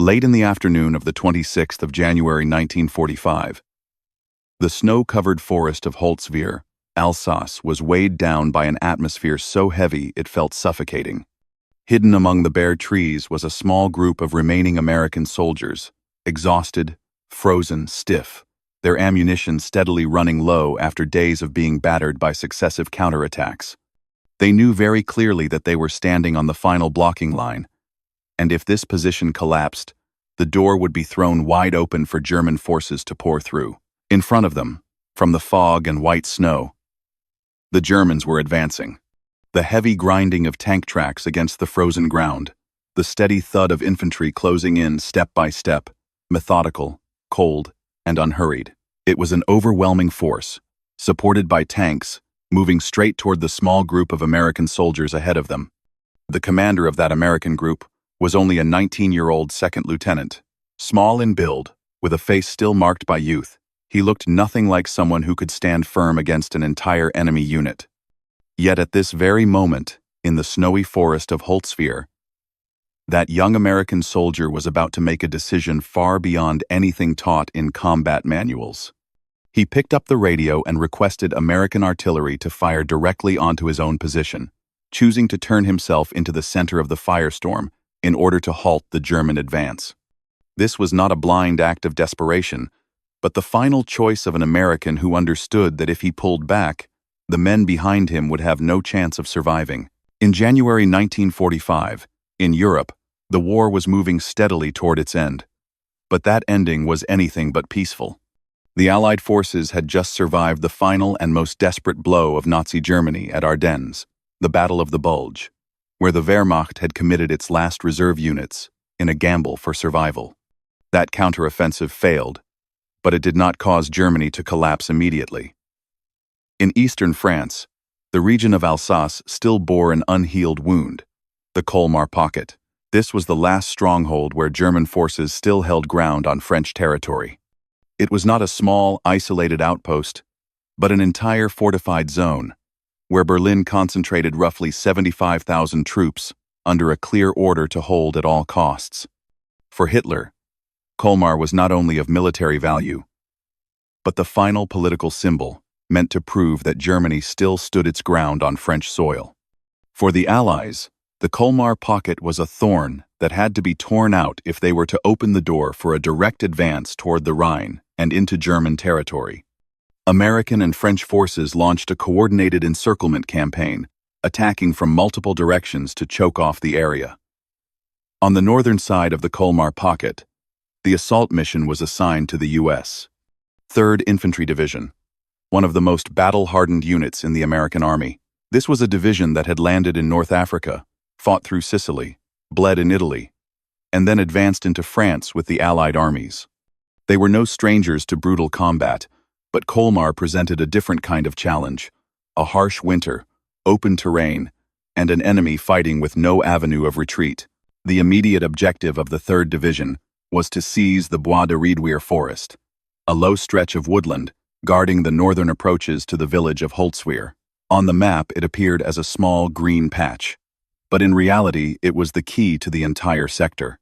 Late in the afternoon of the 26th of January 1945, the snow-covered forest of Holtzwihr, Alsace, was weighed down by an atmosphere so heavy it felt suffocating. Hidden among the bare trees was a small group of remaining American soldiers, exhausted, frozen, stiff, their ammunition steadily running low after days of being battered by successive counterattacks. They knew very clearly that they were standing on the final blocking line, and if this position collapsed, the door would be thrown wide open for German forces to pour through. In front of them, from the fog and white snow, the Germans were advancing. The heavy grinding of tank tracks against the frozen ground, the steady thud of infantry closing in step by step, methodical, cold, and unhurried. It was an overwhelming force, supported by tanks, moving straight toward the small group of American soldiers ahead of them. The commander of that American group was only a 19-year-old second lieutenant. Small in build, with a face still marked by youth, he looked nothing like someone who could stand firm against an entire enemy unit. Yet at this very moment, in the snowy forest of Holtzwihr, that young American soldier was about to make a decision far beyond anything taught in combat manuals. He picked up the radio and requested American artillery to fire directly onto his own position, choosing to turn himself into the center of the firestorm in order to halt the German advance. This was not a blind act of desperation, but the final choice of an American who understood that if he pulled back, the men behind him would have no chance of surviving. In January 1945, in Europe, the war was moving steadily toward its end. But that ending was anything but peaceful. The Allied forces had just survived the final and most desperate blow of Nazi Germany at Ardennes, the Battle of the Bulge, where the Wehrmacht had committed its last reserve units in a gamble for survival. That counteroffensive failed, but it did not cause Germany to collapse immediately. In eastern France, the region of Alsace still bore an unhealed wound, the Colmar Pocket. This was the last stronghold where German forces still held ground on French territory. It was not a small, isolated outpost, but an entire fortified zone, where Berlin concentrated roughly 75,000 troops under a clear order to hold at all costs. For Hitler, Colmar was not only of military value, but the final political symbol meant to prove that Germany still stood its ground on French soil. For the Allies, the Colmar Pocket was a thorn that had to be torn out if they were to open the door for a direct advance toward the Rhine and into German territory. American and French forces launched a coordinated encirclement campaign, attacking from multiple directions to choke off the area. On the northern side of the Colmar Pocket, the assault mission was assigned to the U.S. 3rd Infantry Division, one of the most battle-hardened units in the American Army. This was a division that had landed in North Africa, fought through Sicily, bled in Italy, and then advanced into France with the Allied armies. They were no strangers to brutal combat, but Colmar presented a different kind of challenge: a harsh winter, open terrain, and an enemy fighting with no avenue of retreat. The immediate objective of the 3rd Division was to seize the Bois de Riedwehr forest, a low stretch of woodland guarding the northern approaches to the village of Holtzwihr. On the map, it appeared as a small green patch, but in reality, it was the key to the entire sector.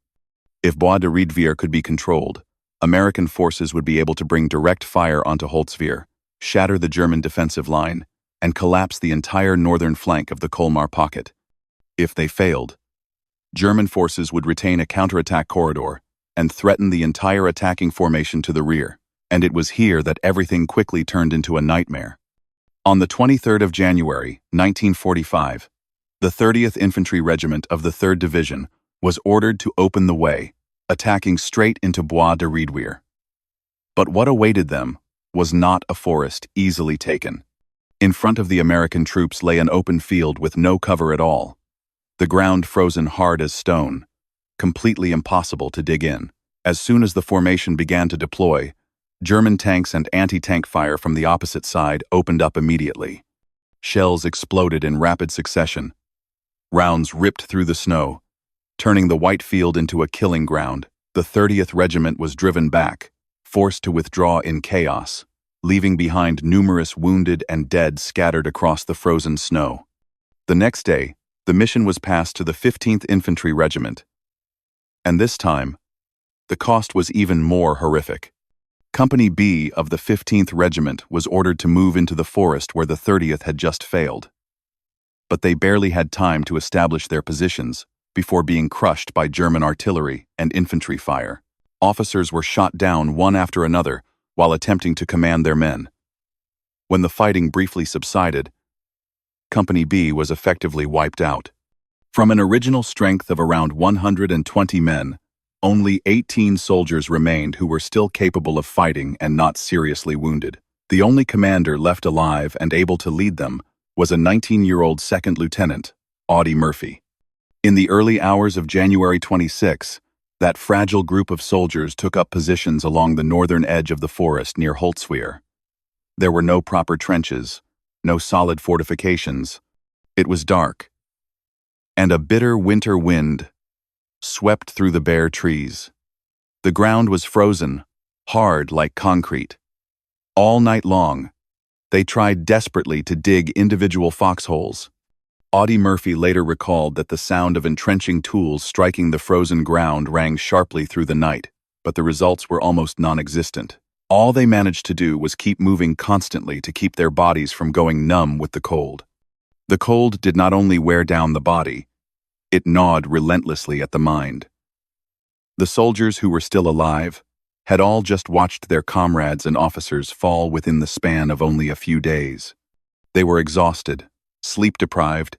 If Bois de Riedwehr could be controlled, American forces would be able to bring direct fire onto Holtzwihr, shatter the German defensive line, and collapse the entire northern flank of the Colmar Pocket. If they failed, German forces would retain a counterattack corridor and threaten the entire attacking formation to the rear, and it was here that everything quickly turned into a nightmare. On the 23rd of January, 1945, the 30th Infantry Regiment of the 3rd Division was ordered to open the way, attacking straight into Bois de Riedwehr. But what awaited them was not a forest easily taken. In front of the American troops lay an open field with no cover at all, the ground frozen hard as stone, completely impossible to dig in. As soon as the formation began to deploy, German tanks and anti-tank fire from the opposite side opened up immediately. Shells exploded in rapid succession. Rounds ripped through the snow, turning the white field into a killing ground. The 30th Regiment was driven back, forced to withdraw in chaos, leaving behind numerous wounded and dead scattered across the frozen snow. The next day, the mission was passed to the 15th Infantry Regiment, and this time, The cost was even more horrific. Company B of the 15th Regiment was ordered to move into the forest where the 30th had just failed. But they barely had time to establish their positions before being crushed by German artillery and infantry fire. Officers were shot down one after another while attempting to command their men. When the fighting briefly subsided, Company B was effectively wiped out. From an original strength of around 120 men, only 18 soldiers remained who were still capable of fighting and not seriously wounded. The only commander left alive and able to lead them was a 19-year-old second lieutenant, Audie Murphy. In the early hours of January 26, that fragile group of soldiers took up positions along the northern edge of the forest near Holtzwihr. There were no proper trenches, no solid fortifications. It was dark, and a bitter winter wind swept through the bare trees. The ground was frozen, hard like concrete. All night long, they tried desperately to dig individual foxholes. Audie Murphy later recalled that the sound of entrenching tools striking the frozen ground rang sharply through the night, but the results were almost non-existent. All they managed to do was keep moving constantly to keep their bodies from going numb with the cold. The cold did not only wear down the body, it gnawed relentlessly at the mind. The soldiers who were still alive had all just watched their comrades and officers fall within the span of only a few days. They were exhausted, sleep-deprived,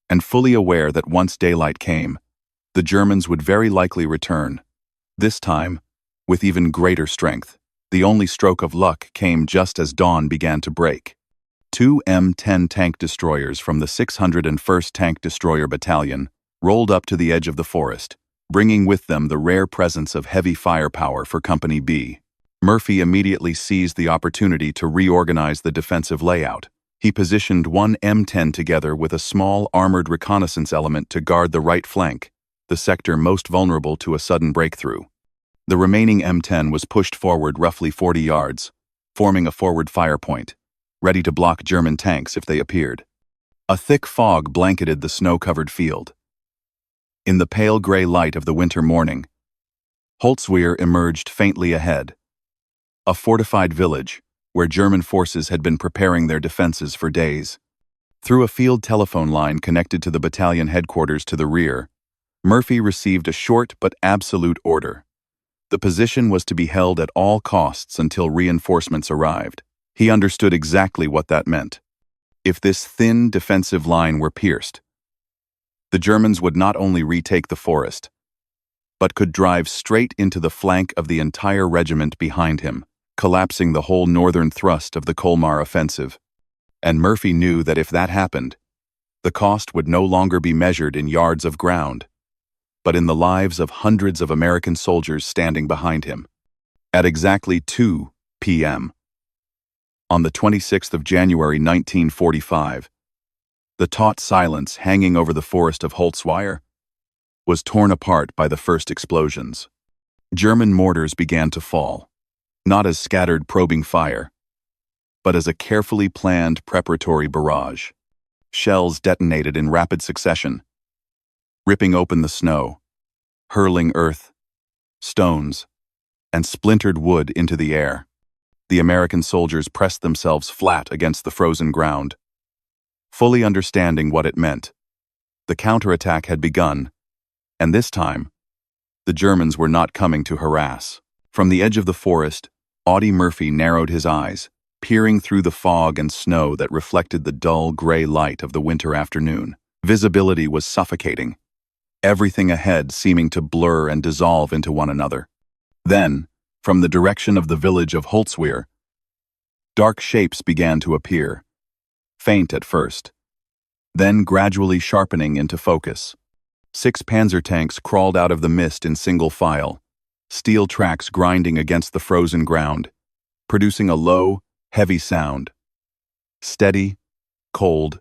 and fully aware that once daylight came, the Germans would very likely return, this time with even greater strength. The only stroke of luck came just as dawn began to break. 2 M10 tank destroyers from the 601st Tank Destroyer Battalion rolled up to the edge of the forest, bringing with them the rare presence of heavy firepower for Company B. Murphy immediately seized the opportunity to reorganize the defensive layout. He positioned one M10 together with a small armored reconnaissance element to guard the right flank, the sector most vulnerable to a sudden breakthrough. The remaining M10 was pushed forward roughly 40 yards, forming a forward fire point, ready to block German tanks if they appeared. A thick fog blanketed the snow-covered field. In the pale gray light of the winter morning, Holtzwihr emerged faintly ahead, a fortified village where German forces had been preparing their defenses for days. Through a field telephone line connected to the battalion headquarters to the rear, Murphy received a short but absolute order. The position was to be held at all costs until reinforcements arrived. He understood exactly what that meant. If this thin defensive line were pierced, the Germans would not only retake the forest, but could drive straight into the flank of the entire regiment behind him, collapsing the whole northern thrust of the Colmar offensive. And Murphy knew that if that happened, the cost would no longer be measured in yards of ground, but in the lives of hundreds of American soldiers standing behind him. At exactly 2 p.m., on the 26th of January 1945, the taut silence hanging over the forest of Holtzwihr was torn apart by the first explosions. German mortars began to fall, not as scattered probing fire, but as a carefully planned preparatory barrage. Shells detonated in rapid succession, ripping open the snow, hurling earth, stones, and splintered wood into the air. The American soldiers pressed themselves flat against the frozen ground, fully understanding what it meant. The counterattack had begun, and this time, the Germans were not coming to harass. From the edge of the forest, Audie Murphy narrowed his eyes, peering through the fog and snow that reflected the dull gray light of the winter afternoon. Visibility was suffocating, everything ahead seeming to blur and dissolve into one another. Then, from the direction of the village of Holtzwihr, dark shapes began to appear, faint at first, then gradually sharpening into focus. 6 Panzer tanks crawled out of the mist in single file, steel tracks grinding against the frozen ground, producing a low, heavy sound. Steady, cold,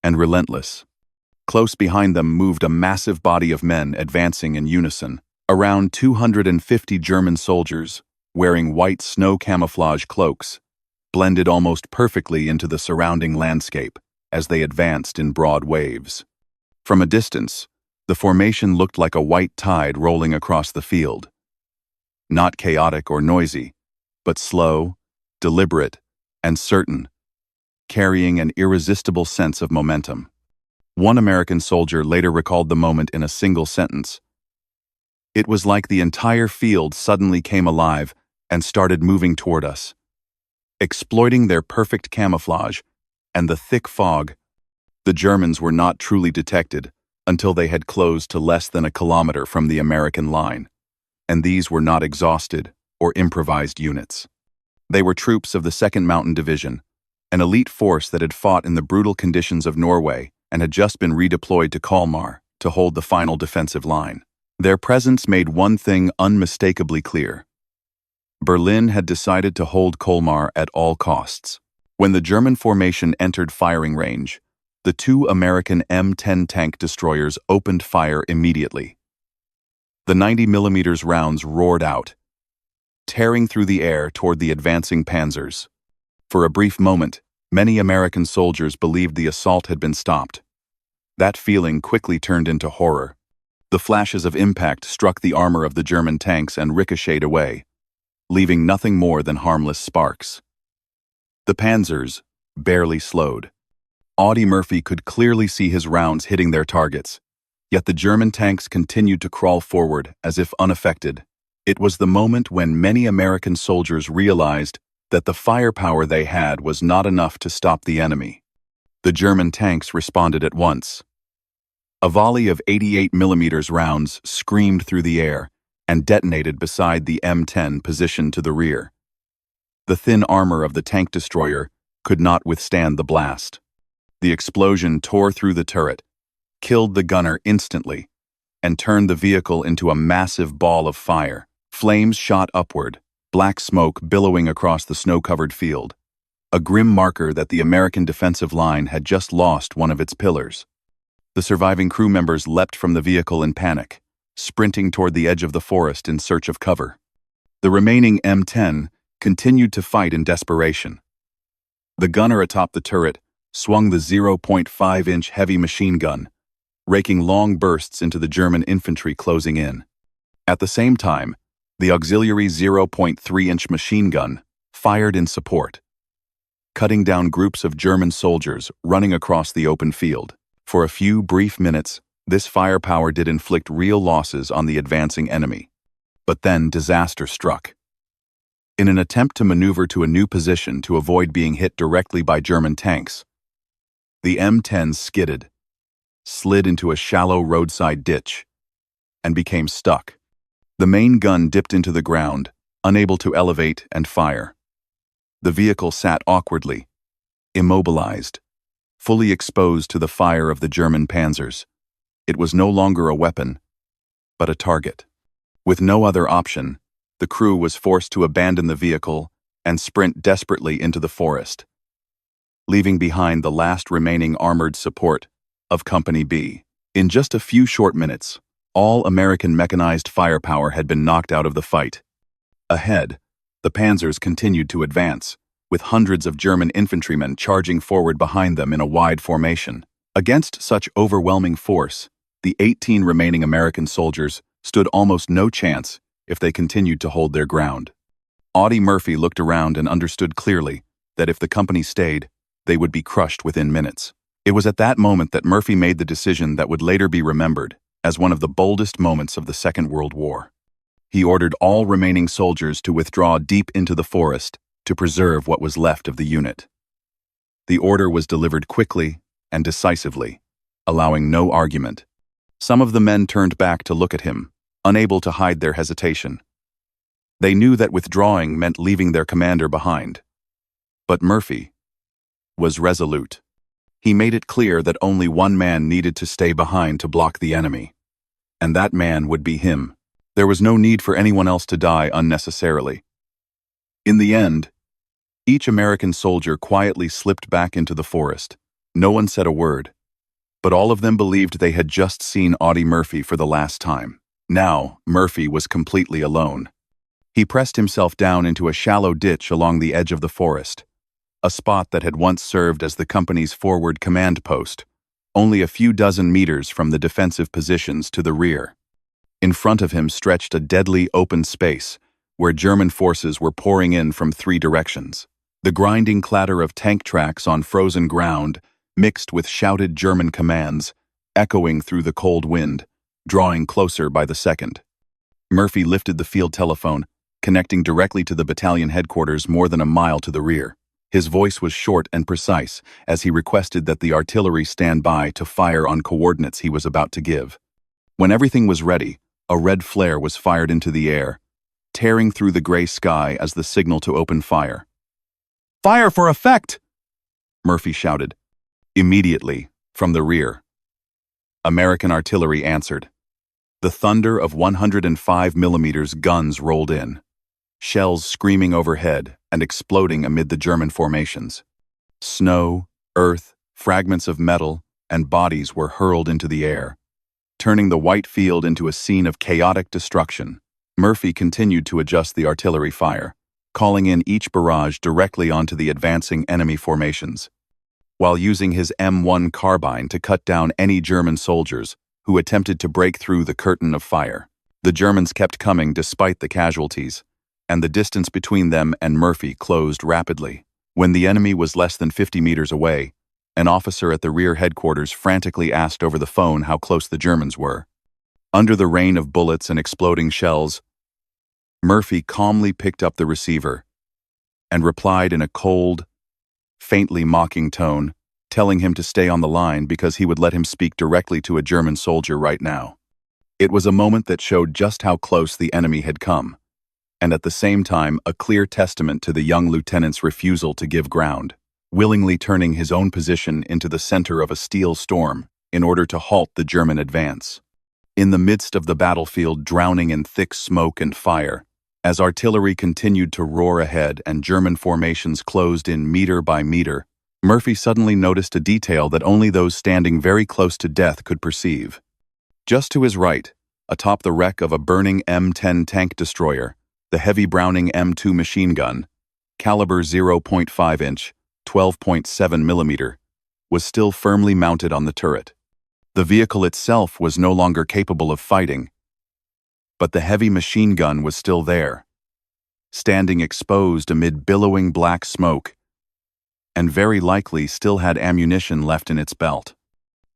and relentless. Close behind them moved a massive body of men advancing in unison. Around 250 German soldiers, wearing white snow camouflage cloaks, blended almost perfectly into the surrounding landscape as they advanced in broad waves. From a distance, the formation looked like a white tide rolling across the field, not chaotic or noisy, but slow, deliberate, and certain, carrying an irresistible sense of momentum. One American soldier later recalled the moment in a single sentence. "It was like the entire field suddenly came alive and started moving toward us." Exploiting their perfect camouflage and the thick fog, the Germans were not truly detected until they had closed to less than a kilometer from the American line, and these were not exhausted or improvised units. They were troops of the 2nd Mountain Division, an elite force that had fought in the brutal conditions of Norway and had just been redeployed to Colmar to hold the final defensive line. Their presence made one thing unmistakably clear. Berlin had decided to hold Colmar at all costs. When the German formation entered firing range, the 2 American M10 tank destroyers opened fire immediately. The 90mm rounds roared out, tearing through the air toward the advancing Panzers. For a brief moment, many American soldiers believed the assault had been stopped. That feeling quickly turned into horror. The flashes of impact struck the armor of the German tanks and ricocheted away, leaving nothing more than harmless sparks. The Panzers barely slowed. Audie Murphy could clearly see his rounds hitting their targets, yet the German tanks continued to crawl forward as if unaffected. It was the moment when many American soldiers realized that the firepower they had was not enough to stop the enemy. The German tanks responded at once. A volley of 88mm rounds screamed through the air and detonated beside the M10 positioned to the rear. The thin armor of the tank destroyer could not withstand the blast. The explosion tore through the turret, killed the gunner instantly, and turned the vehicle into a massive ball of fire. Flames shot upward, black smoke billowing across the snow-covered field, a grim marker that the American defensive line had just lost one of its pillars. The surviving crew members leapt from the vehicle in panic, sprinting toward the edge of the forest in search of cover. The remaining M10 continued to fight in desperation. The gunner atop the turret swung the 0.5-inch heavy machine gun, raking long bursts into the German infantry closing in. At the same time, the auxiliary 0.3-inch machine gun fired in support, cutting down groups of German soldiers running across the open field. For a few brief minutes, this firepower did inflict real losses on the advancing enemy. But then disaster struck. In an attempt to maneuver to a new position to avoid being hit directly by German tanks, the M10 skidded, slid into a shallow roadside ditch, and became stuck. The main gun dipped into the ground, unable to elevate and fire. The vehicle sat awkwardly, immobilized, fully exposed to the fire of the German Panzers. It was no longer a weapon, but a target. With no other option, the crew was forced to abandon the vehicle and sprint desperately into the forest, leaving behind the last remaining armored support of Company B. In just a few short minutes, all American mechanized firepower had been knocked out of the fight. Ahead, the Panzers continued to advance, with hundreds of German infantrymen charging forward behind them in a wide formation. Against such overwhelming force, the 18 remaining American soldiers stood almost no chance if they continued to hold their ground. Audie Murphy looked around and understood clearly that if the company stayed, they would be crushed within minutes. It was at that moment that Murphy made the decision that would later be remembered as one of the boldest moments of the Second World War. He ordered all remaining soldiers to withdraw deep into the forest to preserve what was left of the unit. The order was delivered quickly and decisively, allowing no argument. Some of the men turned back to look at him, unable to hide their hesitation. They knew that withdrawing meant leaving their commander behind. But Murphy was resolute. He made it clear that only one man needed to stay behind to block the enemy, and that man would be him. There was no need for anyone else to die unnecessarily. In the end, each American soldier quietly slipped back into the forest. No one said a word, but all of them believed they had just seen Audie Murphy for the last time. Now, Murphy was completely alone. He pressed himself down into a shallow ditch along the edge of the forest, a spot that had once served as the company's forward command post, only a few dozen meters from the defensive positions to the rear. In front of him stretched a deadly open space, where German forces were pouring in from 3 directions. The grinding clatter of tank tracks on frozen ground mixed with shouted German commands, echoing through the cold wind, drawing closer by the second. Murphy lifted the field telephone, connecting directly to the battalion headquarters more than a mile to the rear. His voice was short and precise as he requested that the artillery stand by to fire on coordinates he was about to give. When everything was ready, a red flare was fired into the air, tearing through the gray sky as the signal to open fire. "Fire for effect!" Murphy shouted. Immediately, from the rear, American artillery answered. The thunder of 105mm guns rolled in, shells screaming overhead and exploding amid the German formations. Snow, earth, fragments of metal, and bodies were hurled into the air, turning the white field into a scene of chaotic destruction. Murphy continued to adjust the artillery fire, calling in each barrage directly onto the advancing enemy formations, while using his M1 carbine to cut down any German soldiers who attempted to break through the curtain of fire. The Germans kept coming despite the casualties, and the distance between them and Murphy closed rapidly. When the enemy was less than 50 meters away, an officer at the rear headquarters frantically asked over the phone how close the Germans were. Under the rain of bullets and exploding shells, Murphy calmly picked up the receiver and replied in a cold, faintly mocking tone, telling him to stay on the line because he would let him speak directly to a German soldier right now. It was a moment that showed just how close the enemy had come, and at the same time a clear testament to the young lieutenant's refusal to give ground, willingly turning his own position into the center of a steel storm in order to halt the German advance. In the midst of the battlefield drowning in thick smoke and fire, as artillery continued to roar ahead and German formations closed in meter by meter, Murphy suddenly noticed a detail that only those standing very close to death could perceive. Just to his right, atop the wreck of a burning M10 tank destroyer, the heavy Browning M2 machine gun, caliber 0.5-inch, 12.7mm, was still firmly mounted on the turret. The vehicle itself was no longer capable of fighting, but the heavy machine gun was still there, standing exposed amid billowing black smoke, and very likely still had ammunition left in its belt.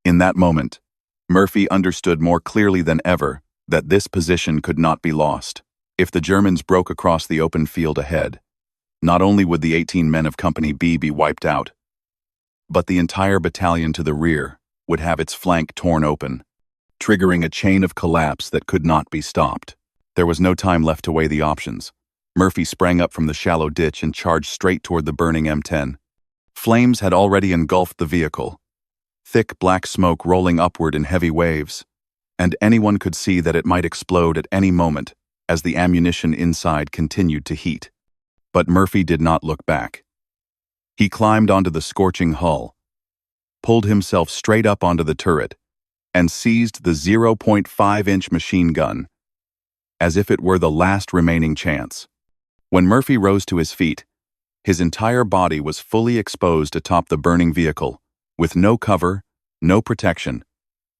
In that moment, Murphy understood more clearly than ever that this position could not be lost. If the Germans broke across the open field ahead, not only would the 18 men of Company B be wiped out, but the entire battalion to the rear would have its flank torn open, triggering a chain of collapse that could not be stopped. There was no time left to weigh the options. Murphy sprang up from the shallow ditch and charged straight toward the burning M10. Flames had already engulfed the vehicle, thick black smoke rolling upward in heavy waves, and anyone could see that it might explode at any moment as the ammunition inside continued to heat. But Murphy did not look back. He climbed onto the scorching hull, pulled himself straight up onto the turret, and seized the 0.5-inch machine gun, as if it were the last remaining chance. When Murphy rose to his feet, his entire body was fully exposed atop the burning vehicle, with no cover, no protection,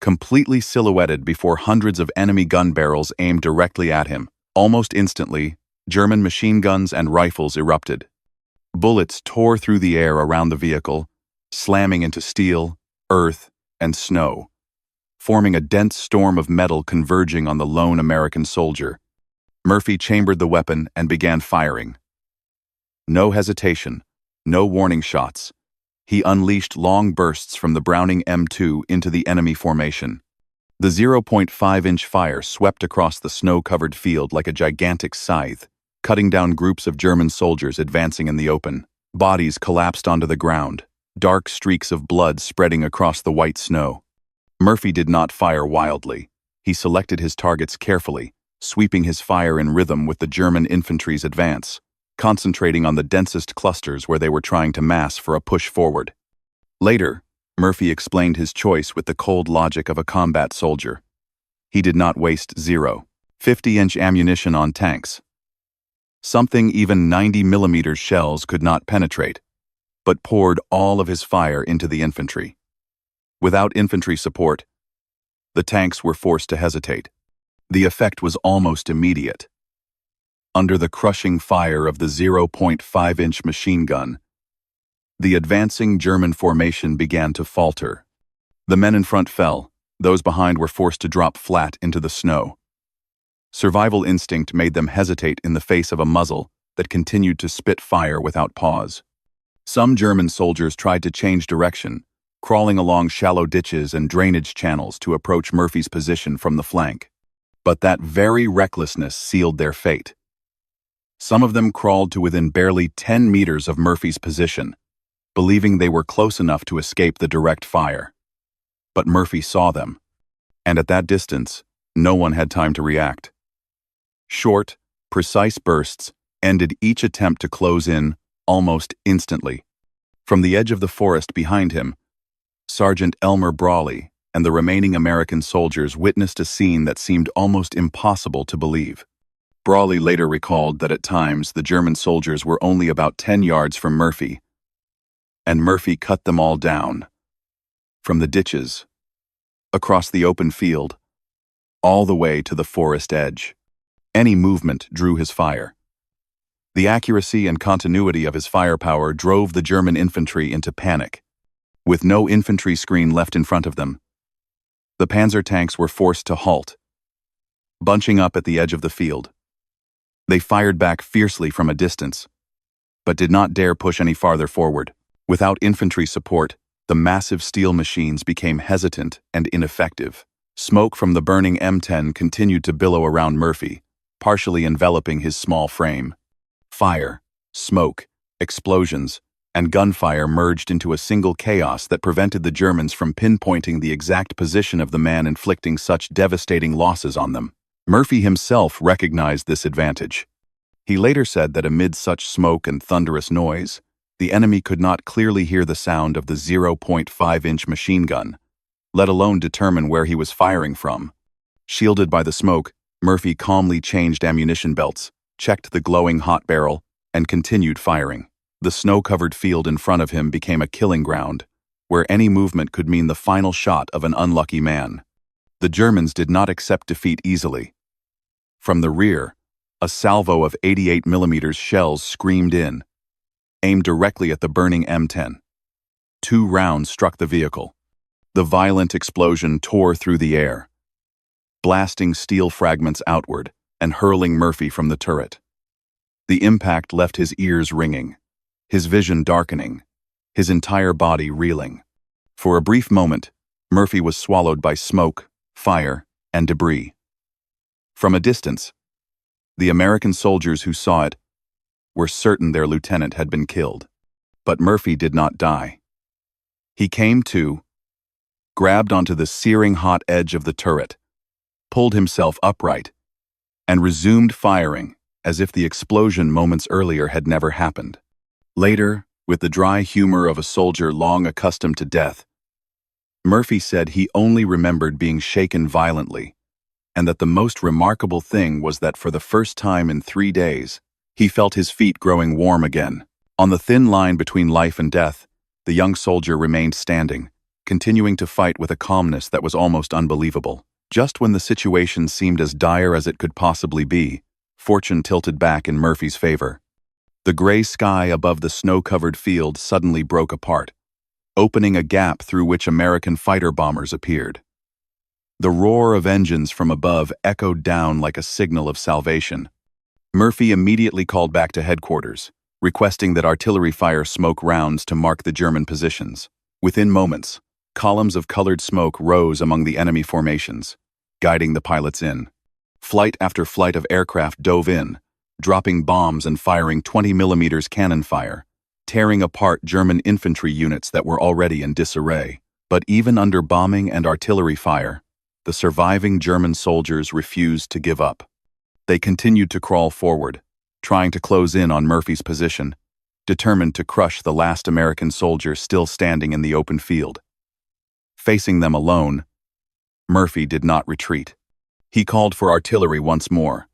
completely silhouetted before hundreds of enemy gun barrels aimed directly at him. Almost instantly, German machine guns and rifles erupted. Bullets tore through the air around the vehicle, slamming into steel, earth, and snow, forming a dense storm of metal converging on the lone American soldier. Murphy chambered the weapon and began firing. No hesitation, no warning shots. He unleashed long bursts from the Browning M2 into the enemy formation. The 0.5-inch fire swept across the snow-covered field like a gigantic scythe, cutting down groups of German soldiers advancing in the open. Bodies collapsed onto the ground, dark streaks of blood spreading across the white snow. Murphy did not fire wildly. He selected his targets carefully, sweeping his fire in rhythm with the German infantry's advance, concentrating on the densest clusters where they were trying to mass for a push forward. Later, Murphy explained his choice with the cold logic of a combat soldier. He did not waste 0.50-inch ammunition on tanks, something even 90mm shells could not penetrate, but poured all of his fire into the infantry. Without infantry support, the tanks were forced to hesitate. The effect was almost immediate. under the crushing fire of the 0.5-inch machine gun. The advancing German formation began to falter. The men in front fell, those behind were forced to drop flat into the snow. Survival instinct made them hesitate in the face of a muzzle that continued to spit fire without pause. Some German soldiers tried to change direction, crawling along shallow ditches and drainage channels to approach Murphy's position from the flank. But that very recklessness sealed their fate. Some of them crawled to within barely 10 meters of Murphy's position, believing they were close enough to escape the direct fire. But Murphy saw them, and at that distance, no one had time to react. Short, precise bursts ended each attempt to close in almost instantly. From the edge of the forest behind him, Sergeant Elmer Brawley and the remaining American soldiers witnessed a scene that seemed almost impossible to believe. Brawley later recalled that at times the German soldiers were only about 10 yards from Murphy, and Murphy cut them all down. From the ditches, across the open field, all the way to the forest edge. Any movement drew his fire. The accuracy and continuity of his firepower drove the German infantry into panic. With no infantry screen left in front of them, the Panzer tanks were forced to halt, bunching up at the edge of the field. They fired back fiercely from a distance, but did not dare push any farther forward. Without infantry support, the massive steel machines became hesitant and ineffective. Smoke from the burning M10 continued to billow around Murphy, partially enveloping his small frame. Fire, smoke, explosions, and gunfire merged into a single chaos that prevented the Germans from pinpointing the exact position of the man inflicting such devastating losses on them. Murphy himself recognized this advantage. He later said that amid such smoke and thunderous noise, the enemy could not clearly hear the sound of the 0.5-inch machine gun, let alone determine where he was firing from. Shielded by the smoke, Murphy calmly changed ammunition belts, checked the glowing hot barrel, and continued firing. The snow-covered field in front of him became a killing ground, where any movement could mean the final shot of an unlucky man. The Germans did not accept defeat easily. From the rear, a salvo of 88mm shells screamed in, aimed directly at the burning M10. 2 rounds struck the vehicle. The violent explosion tore through the air, blasting steel fragments outward and hurling Murphy from the turret. The impact left his ears ringing, his vision darkening, his entire body reeling. For a brief moment, Murphy was swallowed by smoke, fire, and debris. From a distance, the American soldiers who saw it were certain their lieutenant had been killed. But Murphy did not die. He came to, grabbed onto the searing hot edge of the turret, pulled himself upright, and resumed firing as if the explosion moments earlier had never happened. Later, with the dry humor of a soldier long accustomed to death, Murphy said he only remembered being shaken violently, and that the most remarkable thing was that for the first time in 3 days, he felt his feet growing warm again. On the thin line between life and death, the young soldier remained standing, continuing to fight with a calmness that was almost unbelievable. Just when the situation seemed as dire as it could possibly be, fortune tilted back in Murphy's favor. The gray sky above the snow-covered field suddenly broke apart, opening a gap through which American fighter bombers appeared. The roar of engines from above echoed down like a signal of salvation. Murphy immediately called back to headquarters, requesting that artillery fire smoke rounds to mark the German positions. Within moments, columns of colored smoke rose among the enemy formations, guiding the pilots in. Flight after flight of aircraft dove in, dropping bombs and firing 20mm cannon fire, tearing apart German infantry units that were already in disarray. But even under bombing and artillery fire, the surviving German soldiers refused to give up. They continued to crawl forward, trying to close in on Murphy's position, determined to crush the last American soldier still standing in the open field. Facing them alone, Murphy did not retreat. He called for artillery once more,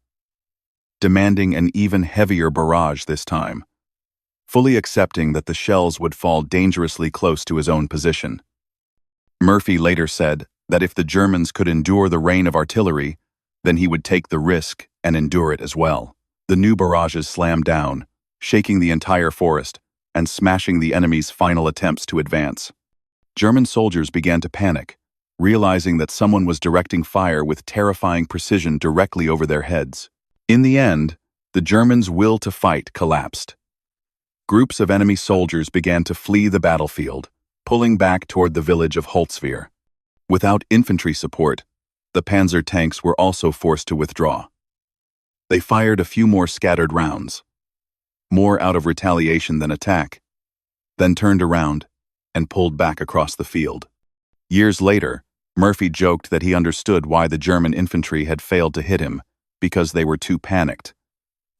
demanding an even heavier barrage this time, fully accepting that the shells would fall dangerously close to his own position. Murphy later said that if the Germans could endure the rain of artillery, then he would take the risk and endure it as well. The new barrages slammed down, shaking the entire forest and smashing the enemy's final attempts to advance. German soldiers began to panic, realizing that someone was directing fire with terrifying precision directly over their heads. In the end, the Germans' will to fight collapsed. Groups of enemy soldiers began to flee the battlefield, pulling back toward the village of Holtzwihr. Without infantry support, the Panzer tanks were also forced to withdraw. They fired a few more scattered rounds, more out of retaliation than attack, then turned around and pulled back across the field. Years later, Murphy joked that he understood why the German infantry had failed to hit him, because they were too panicked.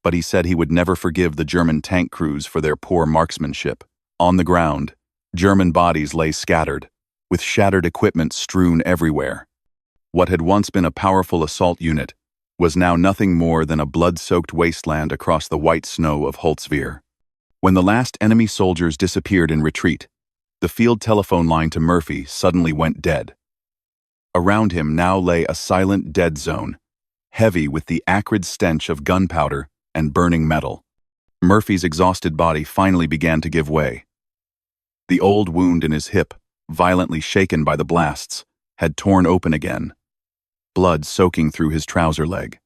But he said he would never forgive the German tank crews for their poor marksmanship. On the ground, German bodies lay scattered, with shattered equipment strewn everywhere. What had once been a powerful assault unit was now nothing more than a blood-soaked wasteland across the white snow of Holtzwihr. When the last enemy soldiers disappeared in retreat, the field telephone line to Murphy suddenly went dead. Around him now lay a silent dead zone, heavy with the acrid stench of gunpowder and burning metal. Murphy's exhausted body finally began to give way. The old wound in his hip, violently shaken by the blasts, had torn open again, blood soaking through his trouser leg.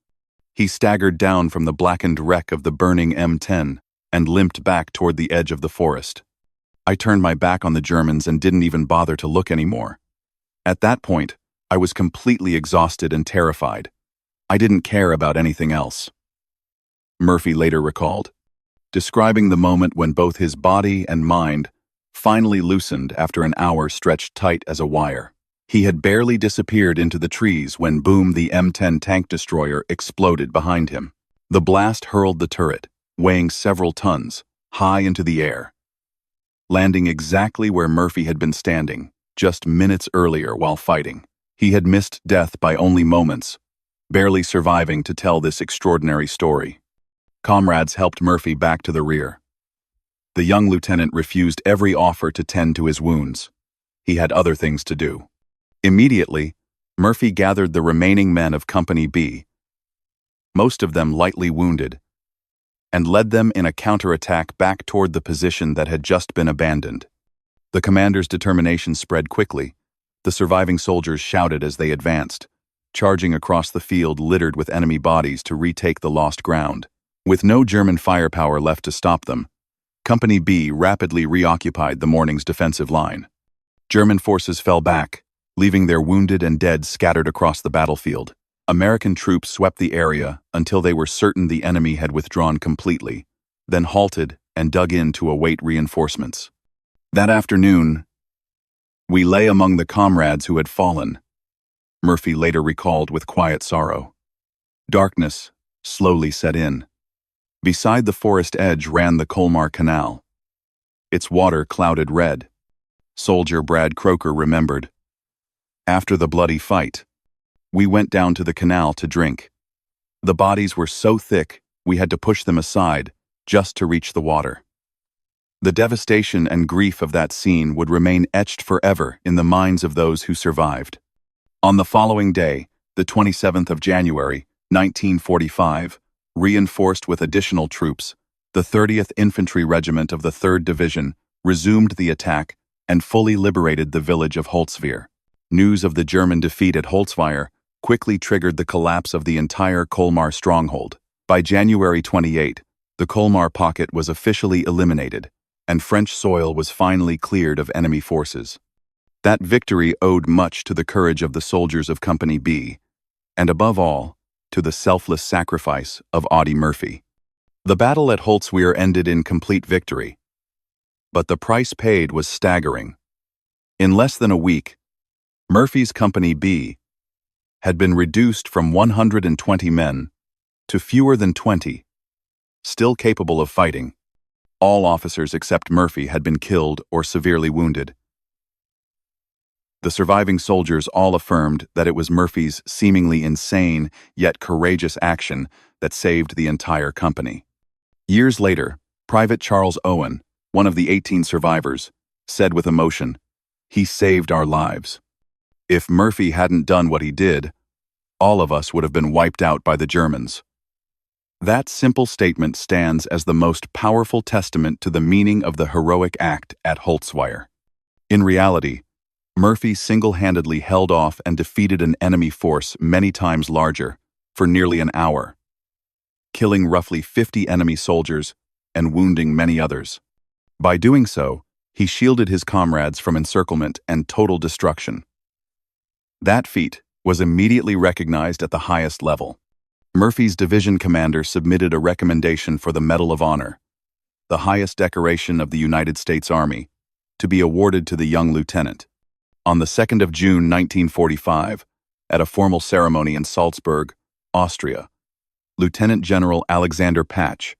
He staggered down from the blackened wreck of the burning M10 and limped back toward the edge of the forest. I turned my back on the Germans and didn't even bother to look anymore. At that point, I was completely exhausted and terrified. I didn't care about anything else. Murphy later recalled, describing the moment when both his body and mind finally loosened after an hour stretched tight as a wire. He had barely disappeared into the trees when boom, the M10 tank destroyer exploded behind him. The blast hurled the turret, weighing several tons, high into the air, landing exactly where Murphy had been standing just minutes earlier while fighting. He had missed death by only moments, barely surviving to tell this extraordinary story. Comrades helped Murphy back to the rear. The young lieutenant refused every offer to tend to his wounds. He had other things to do. Immediately, Murphy gathered the remaining men of Company B, most of them lightly wounded, and led them in a counterattack back toward the position that had just been abandoned. The commander's determination spread quickly. The surviving soldiers shouted as they advanced, charging across the field littered with enemy bodies to retake the lost ground. With no German firepower left to stop them, Company B rapidly reoccupied the morning's defensive line. German forces fell back, leaving their wounded and dead scattered across the battlefield. American troops swept the area until they were certain the enemy had withdrawn completely, then halted and dug in to await reinforcements. That afternoon, we lay among the comrades who had fallen, Murphy later recalled with quiet sorrow. Darkness slowly set in. Beside the forest edge ran the Colmar Canal, its water clouded red. Soldier Brad Croker remembered, "After the bloody fight, we went down to the canal to drink. The bodies were so thick we had to push them aside just to reach the water." The devastation and grief of that scene would remain etched forever in the minds of those who survived. On the following day, the 27th of January, 1945, reinforced with additional troops, the 30th Infantry Regiment of the 3rd Division resumed the attack and fully liberated the village of Holtzwihr. News of the German defeat at Holtzwihr quickly triggered the collapse of the entire Colmar stronghold. By January 28, the Colmar Pocket was officially eliminated, and French soil was finally cleared of enemy forces. That victory owed much to the courage of the soldiers of Company B, and above all, to the selfless sacrifice of Audie Murphy. The battle at Holtzwihr ended in complete victory, but the price paid was staggering. In less than a week, Murphy's Company B had been reduced from 120 men to fewer than 20, still capable of fighting. All officers except Murphy had been killed or severely wounded. The surviving soldiers all affirmed that it was Murphy's seemingly insane yet courageous action that saved the entire company. Years later, Private Charles Owen, one of the 18 survivors, said with emotion, "He saved our lives. If Murphy hadn't done what he did, all of us would have been wiped out by the Germans." That simple statement stands as the most powerful testament to the meaning of the heroic act at Holtzwihr. In reality, Murphy single-handedly held off and defeated an enemy force many times larger for nearly an hour, killing roughly 50 enemy soldiers and wounding many others. By doing so, he shielded his comrades from encirclement and total destruction. That feat was immediately recognized at the highest level. Murphy's division commander submitted a recommendation for the Medal of Honor, the highest decoration of the United States Army, to be awarded to the young lieutenant. On the 2nd of June 1945, at a formal ceremony in Salzburg, Austria, Lieutenant General Alexander Patch,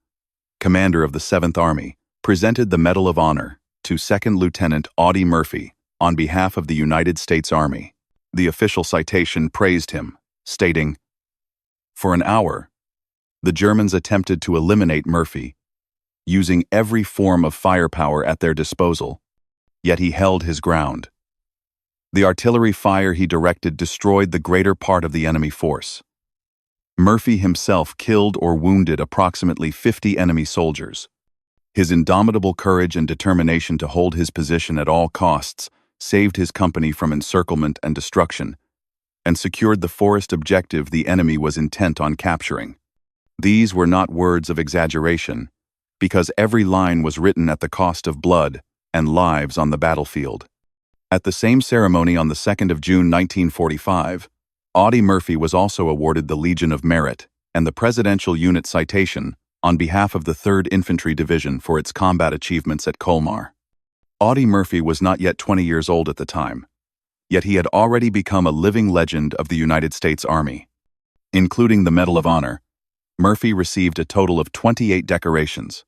commander of the 7th Army, presented the Medal of Honor to 2nd Lieutenant Audie Murphy on behalf of the United States Army. The official citation praised him, stating, "For an hour, the Germans attempted to eliminate Murphy, using every form of firepower at their disposal, yet he held his ground. The artillery fire he directed destroyed the greater part of the enemy force. Murphy himself killed or wounded approximately 50 enemy soldiers. His indomitable courage and determination to hold his position at all costs saved his company from encirclement and destruction, and secured the forest objective the enemy was intent on capturing." These were not words of exaggeration, because every line was written at the cost of blood and lives on the battlefield. At the same ceremony on the 2nd of June 1945, Audie Murphy was also awarded the Legion of Merit and the Presidential Unit Citation on behalf of the 3rd Infantry Division for its combat achievements at Colmar. Audie Murphy was not yet 20 years old at the time, yet he had already become a living legend of the United States Army. Including the Medal of Honor, Murphy received a total of 28 decorations,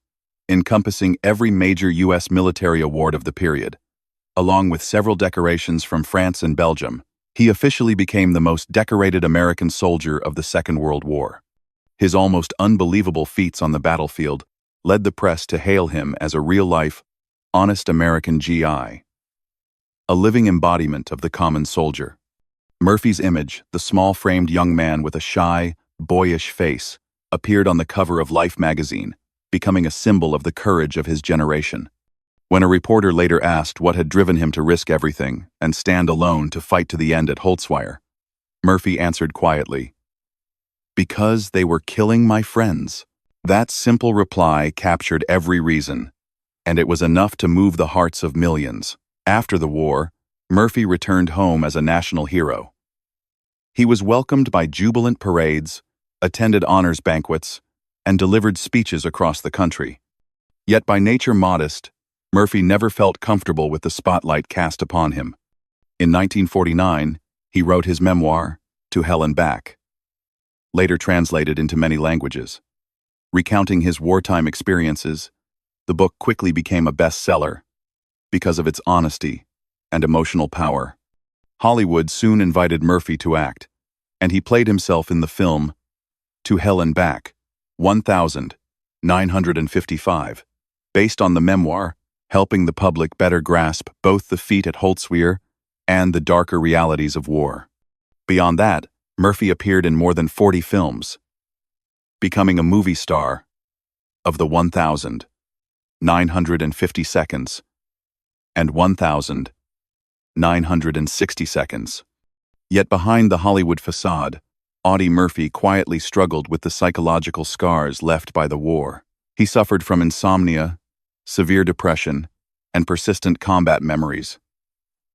encompassing every major U.S. military award of the period. Along with several decorations from France and Belgium, he officially became the most decorated American soldier of the Second World War. His almost unbelievable feats on the battlefield led the press to hail him as a real-life, honest American GI, a living embodiment of the common soldier. Murphy's image, the small-framed young man with a shy, boyish face, appeared on the cover of Life magazine, becoming a symbol of the courage of his generation. When a reporter later asked what had driven him to risk everything and stand alone to fight to the end at Holtzwihr, Murphy answered quietly, "Because they were killing my friends." That simple reply captured every reason, and it was enough to move the hearts of millions. After the war, Murphy returned home as a national hero. He was welcomed by jubilant parades, attended honors banquets, and delivered speeches across the country. Yet by nature modest, Murphy never felt comfortable with the spotlight cast upon him. In 1949, he wrote his memoir, To Hell and Back, later translated into many languages. Recounting his wartime experiences, the book quickly became a bestseller because of its honesty and emotional power. Hollywood soon invited Murphy to act, and he played himself in the film To Hell and Back, 1955, based on the memoir, helping the public better grasp both the feat at Holtzwihr and the darker realities of war. Beyond that, Murphy appeared in more than 40 films, becoming a movie star of the 1,950 seconds and 1,960 seconds. Yet behind the Hollywood facade, Audie Murphy quietly struggled with the psychological scars left by the war. He suffered from insomnia, severe depression, and persistent combat memories,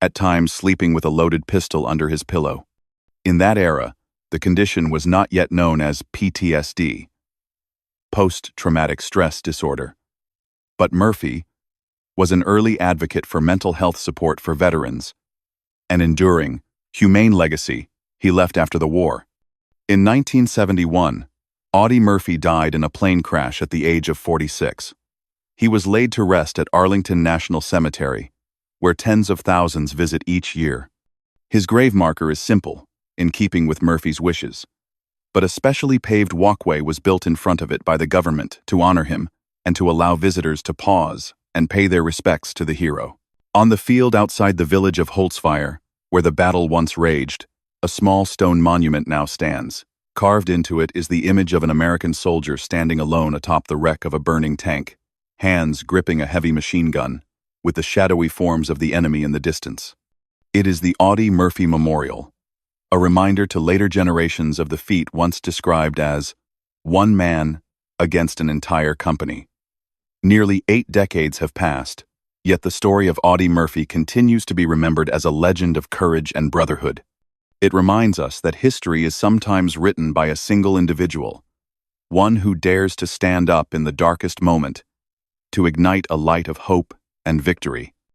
at times sleeping with a loaded pistol under his pillow. In that era, the condition was not yet known as PTSD, post-traumatic stress disorder. But Murphy was an early advocate for mental health support for veterans, an enduring, humane legacy he left after the war. In 1971, Audie Murphy died in a plane crash at the age of 46. He was laid to rest at Arlington National Cemetery, where tens of thousands visit each year. His grave marker is simple, in keeping with Murphy's wishes, but a specially paved walkway was built in front of it by the government to honor him and to allow visitors to pause and pay their respects to the hero. On the field outside the village of Holtzwihr, where the battle once raged, a small stone monument now stands, Carved into it is the image of an American soldier standing alone atop the wreck of a burning tank, hands gripping a heavy machine gun, with the shadowy forms of the enemy in the distance. It is the Audie Murphy Memorial, a reminder to later generations of the feat once described as one man against an entire company. Nearly 8 decades have passed, yet the story of Audie Murphy continues to be remembered as a legend of courage and brotherhood. It reminds us that history is sometimes written by a single individual, one who dares to stand up in the darkest moment, to ignite a light of hope and victory.